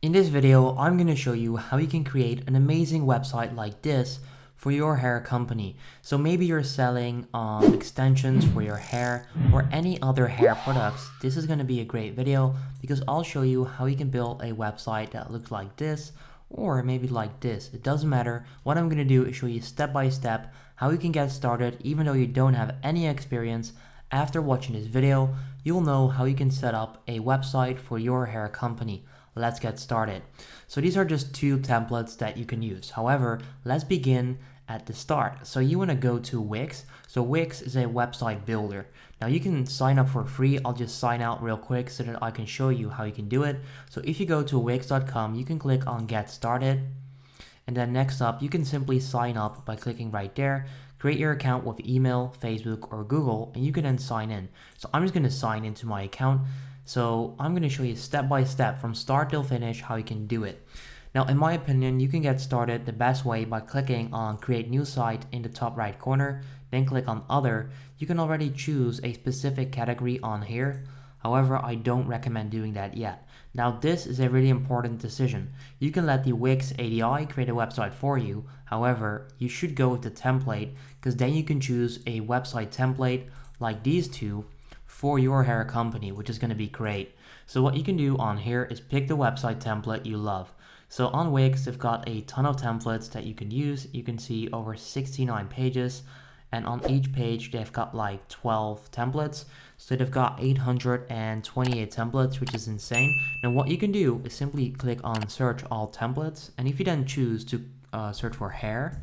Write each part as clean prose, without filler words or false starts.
In this video, I'm going to show you how you can create an amazing website like this for your hair company. So maybe you're selling extensions for your hair or any other hair products. This is going to be a great video because I'll show you how you can build a website that looks like this or maybe like this. It doesn't matter. What I'm going to do is show you step by step how you can get started even though you don't have any experience. After watching this video, you'll know how you can set up a website for your hair company. Let's get started. So these are just two templates that you can use. However, let's begin at the start. So you want to go to Wix. So Wix is a website builder. Now you can sign up for free. I'll just sign out real quick so that I can show you how you can do it. So if you go to wix.com, you can click on Get Started. And then next up, you can simply sign up by clicking right there. Create your account with email, Facebook, or Google, and you can then sign in. So I'm just going to sign into my account. So I'm going to show you step by step from start till finish how you can do it. Now, in my opinion, you can get started the best way by clicking on Create New Site in the top right corner, then click on Other. You can already choose a specific category on here. However, I don't recommend doing that yet. Now, this is a really important decision. You can let the Wix ADI create a website for you. However, you should go with the template because then you can choose a website template like these two for your hair company, which is going to be great. So what you can do on here is pick the website template you love. So on Wix, they've got a ton of templates that you can use. You can see over 69 pages, and on each page, they've got like 12 templates. So they've got 828 templates, which is insane. Now what you can do is simply click on search all templates. And if you then choose to search for hair,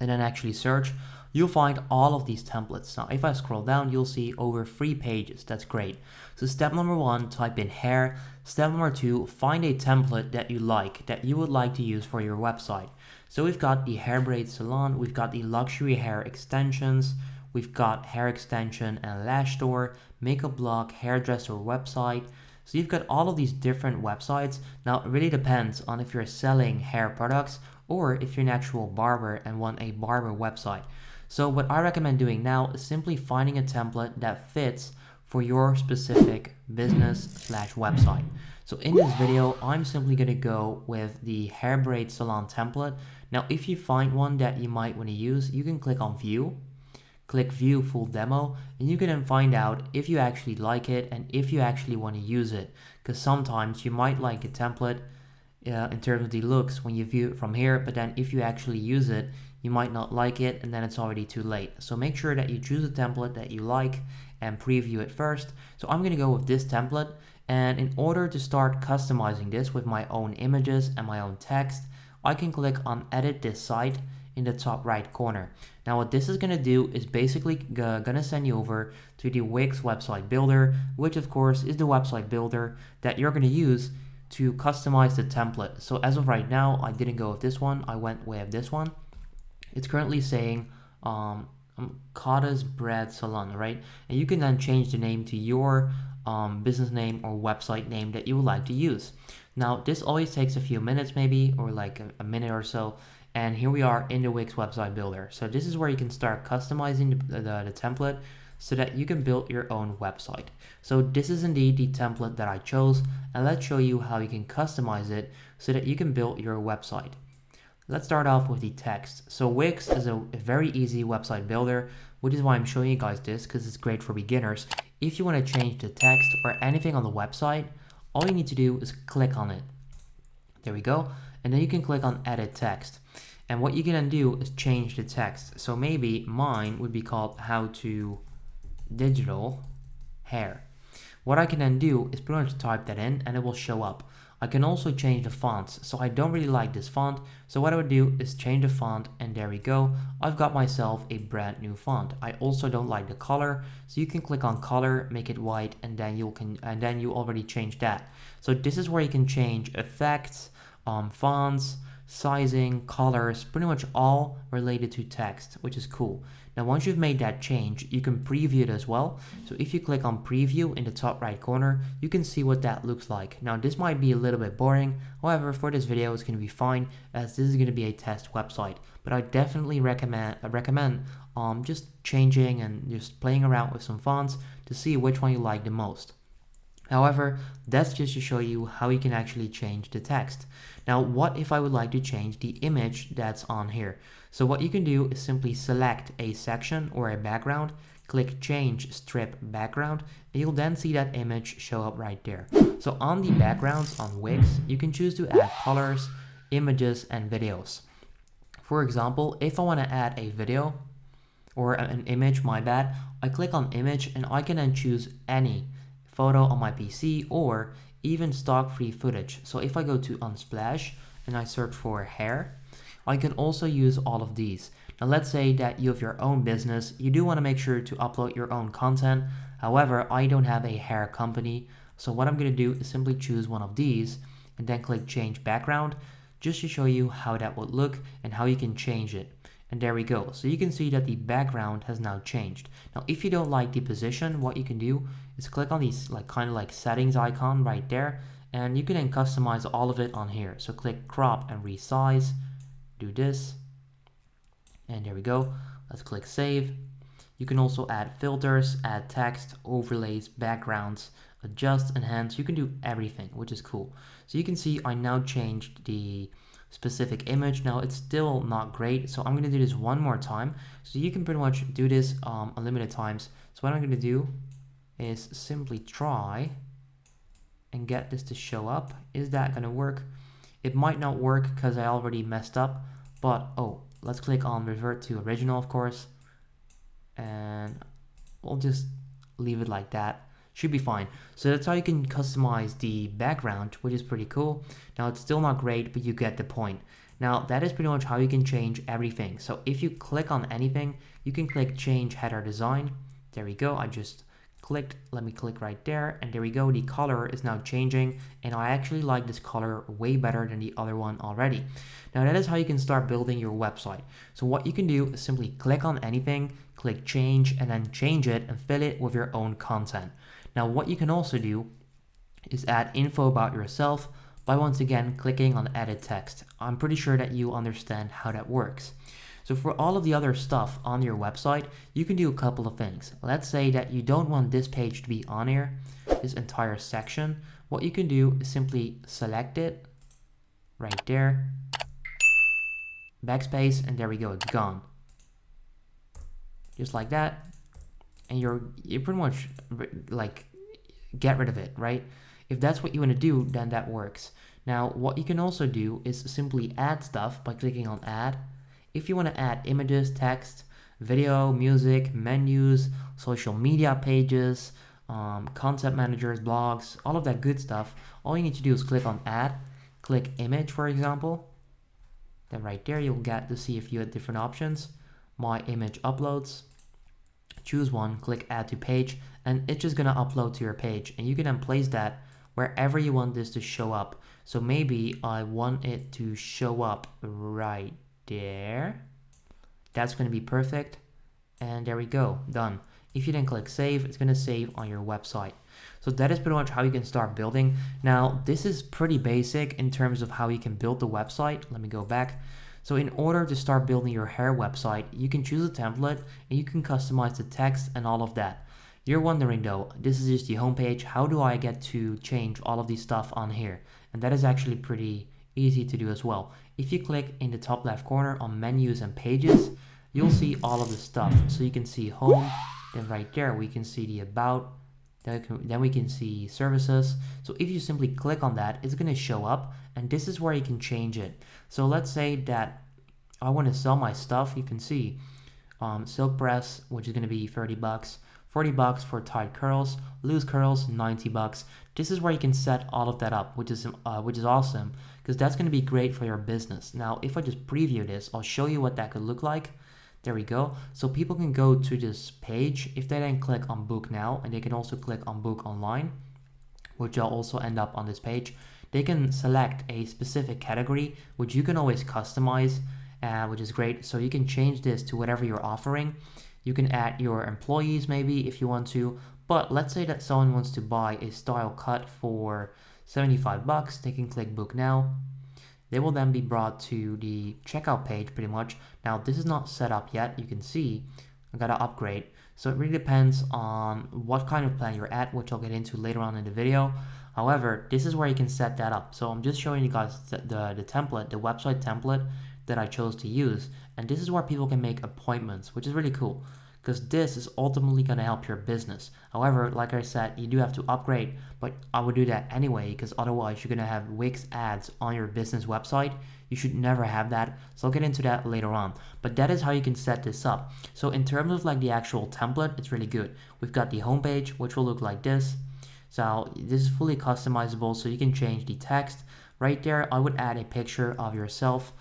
and then actually search, you'll find all of these templates. Now, if I scroll down, you'll see over 3 pages. That's great. So step number 1, type in hair. Step number 2, find a template that you like, that you would like to use for your website. So we've got the hair braid salon, we've got the luxury hair extensions, we've got hair extension and lash store, makeup blog, hairdresser website. So you've got all of these different websites. Now, it really depends on if you're selling hair products or if you're an actual barber and want a barber website. So what I recommend doing now is simply finding a template that fits for your specific business/website. So in this video, I'm simply going to go with the hair braid salon template. Now, if you find one that you might want to use, you can click on view, click view full demo, and you can then find out if you actually like it and if you actually want to use it. Because sometimes you might like a template in terms of the looks when you view it from here, but then if you actually use it, you might not like it and then it's already too late. So make sure that you choose a template that you like and preview it first. So I'm going to go with this template, and in order to start customizing this with my own images and my own text, I can click on edit this site in the top right corner. Now what this is going to do is basically going to send you over to the Wix website builder, which of course is the website builder that you're going to use to customize the template. So as of right now, I didn't go with this one, I went with this one. It's currently saying Kata's Bread Salon, right? And you can then change the name to your business name or website name that you would like to use. Now, this always takes a few minutes maybe, or like a minute or so. And here we are in the Wix website builder. So this is where you can start customizing the template so that you can build your own website. So this is indeed the template that I chose, and let's show you how you can customize it so that you can build your website. Let's start off with the text. So Wix is a very easy website builder, which is why I'm showing you guys this, because it's great for beginners. If you want to change the text or anything on the website, all you need to do is click on it. There we go. And then you can click on edit text. And what you can then do is change the text. So maybe mine would be called how to digital hair. What I can then do is pretty much type that in and it will show up. I can also change the fonts. So I don't really like this font. So what I would do is change the font, and there we go. I've got myself a brand new font. I also don't like the color. So you can click on color, make it white, and then you already change that. So this is where you can change effects, fonts, sizing, colors, pretty much all related to text, which is cool. Now once you've made that change, you can preview it as well. So if you click on preview in the top right corner, you can see what that looks like. Now this might be a little bit boring, however for this video it's going to be fine, as this is going to be a test website. But I definitely recommend just changing and just playing around with some fonts to see which one you like the most. However, that's just to show you how you can actually change the text. Now, what if I would like to change the image that's on here? So what you can do is simply select a section or a background, click change strip background, and you'll then see that image show up right there. So on the backgrounds on Wix, you can choose to add colors, images, and videos. For example, if I want to add a video or an image, my bad, I click on image and I can then choose any photo on my PC or even stock free footage. So if I go to Unsplash and I search for hair, I can also use all of these. Now let's say that you have your own business, you do want to make sure to upload your own content. However, I don't have a hair company, so what I'm going to do is simply choose one of these and then click change background just to show you how that would look and how you can change it. And there we go. So you can see that the background has now changed. Now, if you don't like the position, what you can do is click on these kind of like settings icon right there, and you can then customize all of it on here. So click crop and resize, do this, and there we go. Let's click save. You can also add filters, add text, overlays, backgrounds, adjust, enhance. You can do everything, which is cool. So you can see I now changed the specific image. Now it's still not great, so I'm going to do this one more time. So you can pretty much do this unlimited times. So what I'm going to do is simply try and get this to show up. Is that going to work? It might not work because I already messed up, but let's click on revert to original, of course, and we'll just leave it like that. Should be fine. So that's how you can customize the background, which is pretty cool. Now it's still not great, but you get the point. Now that is pretty much how you can change everything. So if you click on anything, you can click change header design. There we go. I just clicked, let me click right there, and there we go. The color is now changing, and I actually like this color way better than the other one already. Now that is how you can start building your website. So what you can do is simply click on anything, click change, and then change it and fill it with your own content. Now what you can also do is add info about yourself by once again clicking on edit text. I'm pretty sure that you understand how that works. So for all of the other stuff on your website, you can do a couple of things. Let's say that you don't want this page to be on here, this entire section. What you can do is simply select it right there, backspace, and there we go, it's gone. Just like that. And you're pretty much like get rid of it, right? If that's what you want to do, then that works. Now what you can also do is simply add stuff by clicking on add. If you want to add images, text, video, music, menus, social media pages, concept managers, blogs, all of that good stuff, all you need to do is click on add, click image, for example. Then right there you'll get to see a few different options. My image uploads. Choose one, click add to page, and it's just gonna upload to your page, and you can then place that wherever you want this to show up. So maybe I want it to show up right there. That's gonna be perfect, and there we go, done. If you then click save, it's gonna save on your website. So that is pretty much how you can start building. Now this is pretty basic in terms of how you can build the website. Let me go back. So in order to start building your hair website, you can choose a template and you can customize the text and all of that. You're wondering though, this is just the homepage, how do I get to change all of these stuff on here? And that is actually pretty easy to do as well. If you click in the top left corner on menus and pages, you'll see all of the stuff. So you can see home, then right there we can see the about, then we can see services. So if you simply click on that, it's going to show up, and this is where you can change it. So let's say that I want to sell my stuff. You can see silk press, which is going to be 30 bucks, 40 bucks for tight curls, loose curls, 90 bucks. This is where you can set all of that up, which is awesome, because that's going to be great for your business. Now, if I just preview this, I'll show you what that could look like. There we go. So people can go to this page. If they then click on book now, and they can also click on book online, which will also end up on this page, they can select a specific category, which you can always customize, which is great. So you can change this to whatever you're offering. You can add your employees maybe if you want to, but let's say that someone wants to buy a style cut for 75 bucks. They can click book now. They will then be brought to the checkout page pretty much. Now this is not set up yet. You can see I gotta upgrade. So it really depends on what kind of plan you're at, which I'll get into later on in the video. However, this is where you can set that up. So I'm just showing you guys the template, the website template that I chose to use. And this is where people can make appointments, which is really cool because this is ultimately going to help your business. However, like I said, you do have to upgrade, but I would do that anyway because otherwise you're going to have Wix ads on your business website. You should never have that. So I'll get into that later on. But that is how you can set this up. So in terms of like the actual template, it's really good. We've got the homepage, which will look like this. So this is fully customizable, so you can change the text. Right there, I would add a picture of yourself.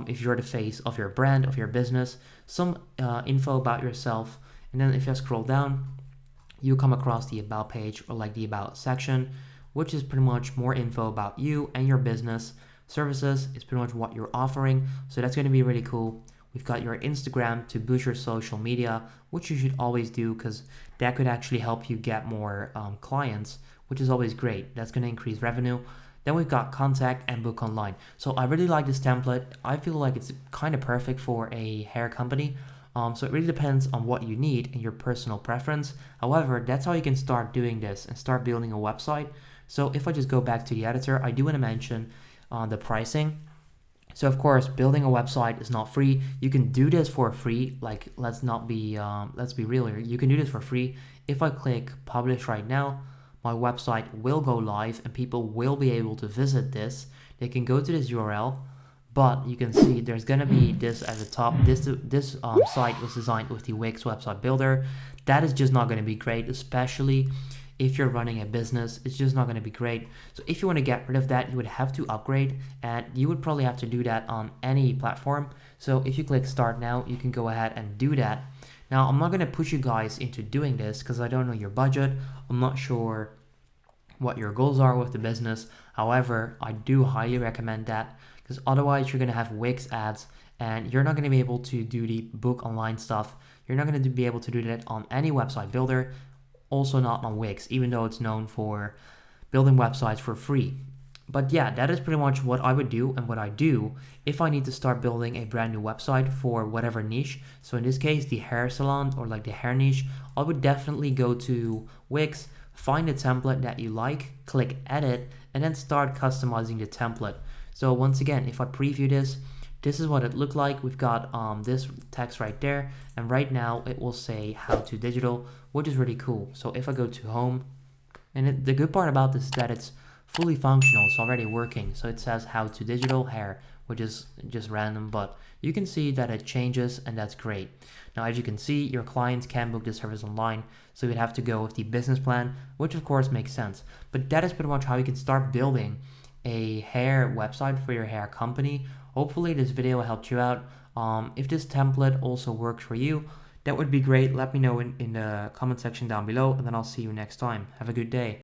If you're the face of your brand, of your business, some info about yourself. And then if you scroll down, you come across the about page or like the about section, which is pretty much more info about you and your business. Services is pretty much what you're offering. So that's going to be really cool. We've got your Instagram to boost your social media, which you should always do because that could actually help you get more clients, which is always great. That's going to increase revenue. Then we've got contact and book online. So I really like this template. I feel like it's kind of perfect for a hair company. So it really depends on what you need and your personal preference. However, that's how you can start doing this and start building a website. So if I just go back to the editor, I do want to mention the pricing. So of course, building a website is not free. You can do this for free. Like let's be real here. You can do this for free. If I click publish right now, my website will go live and people will be able to visit this. They can go to this URL, but you can see there's gonna be this at the top. This site was designed with the Wix website builder. That is just not gonna be great, especially if you're running a business. It's just not gonna be great. So if you wanna get rid of that, you would have to upgrade, and you would probably have to do that on any platform. So if you click start now, you can go ahead and do that. Now, I'm not going to push you guys into doing this because I don't know your budget. I'm not sure what your goals are with the business. However, I do highly recommend that because otherwise you're going to have Wix ads and you're not going to be able to do the book online stuff. You're not going to be able to do that on any website builder, also not on Wix, even though it's known for building websites for free. But yeah, that is pretty much what I would do and what I do if I need to start building a brand new website for whatever niche. So in this case, the hair salon or like the hair niche, I would definitely go to Wix, find a template that you like, click edit, and then start customizing the template. So once again, if I preview this, this is what it looked like. We've got this text right there, and right now it will say how to digital, which is really cool. So if I go to home, and the good part about this is that it's fully functional, it's already working. So it says how to digital hair, which is just random, but you can see that it changes, and that's great. Now, as you can see, your clients can book the service online, so you'd have to go with the business plan, which of course makes sense. But that is pretty much how you can start building a hair website for your hair company. Hopefully this video helped you out. If this template also works for you, that would be great. Let me know in the comment section down below, and then I'll see you next time. Have a good day.